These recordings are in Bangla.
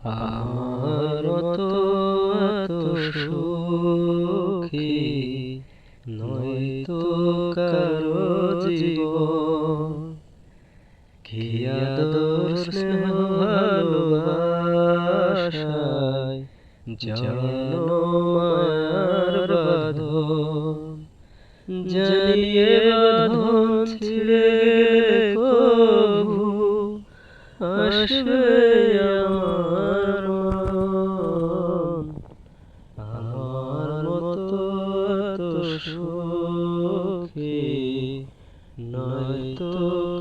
আমার মতো এত সুখী নয়তো কারো জীবন। কি আদর স্নেহ ভালোবাসায় জড়ানো মায়ার বাঁধন। জানিয়ে বাঁধন ছিঁড়ে গেলে কভু আসবে আমার মরণ। আমার মতো এত সুখী নয়তো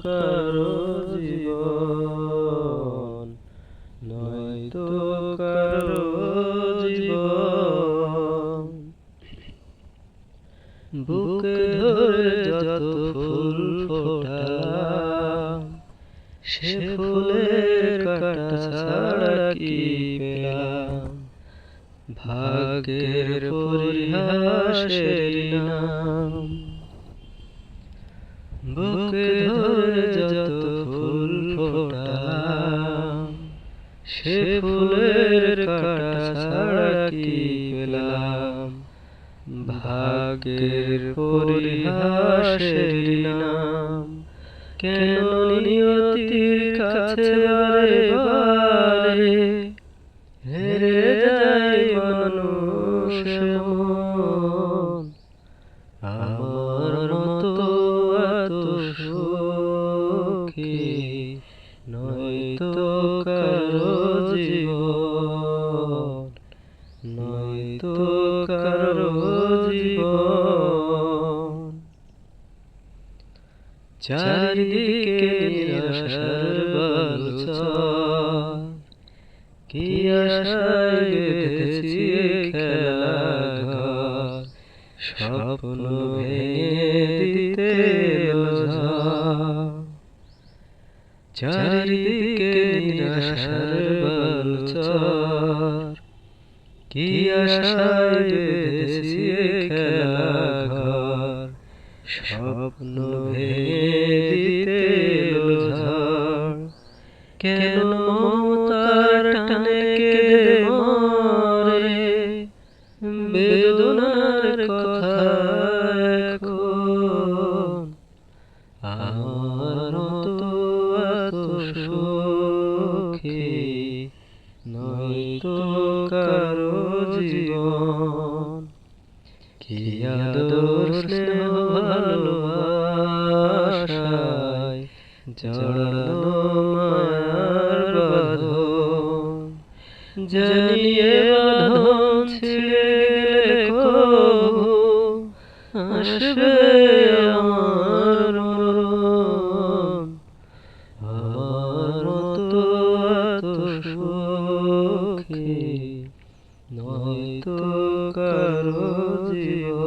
কারো জীবন, নয়তো কারো জীবন। বুকে ধরে যত ফুল ফোটালাম, সে ফুলের কাঁটা ছাড়া কি পেলাম? ভাগ্যের পরিহাসের নাম। বুকে ধরে যত ফুল ফোটালাম, সে ফুলের কাঁটা ছাড়া কি পেলাম? ভাগ্যের পরিহাসের নাম। কেন নিয়তির কাছে বারে বারে হেরে যায় মানুষ মন। আমার মতো এত সুখী নয়তো কারো জীবন, নয়তো কারো জীবন। চারিদিকে নিরাশার বালুচর, কি আশায় বেঁধেছি খেলাঘর। স্বপ্ন ভেঙে দিতে এলো ঝড়। চারিদিকে নিরাশার বালুচর, কি আশায় বেঁধেছি খেলাঘর। স্বপ্ন ভেঙে দিতে এলো ঝড়। কেন মমতার টানে কেঁদে মরে বেদনার কথা এখন। আমার মতো এত সুখী নয়তো কারো জীবন। কি আদর স্নেহ ভালোবাসায় জড়ানো মায়ার বাঁধন। জানিয়ে বাঁধন ছিঁড়ে গেলে কভু আসবে আমার মরণ। আমার মতো এত সুখী নয়তো কারো জীবন।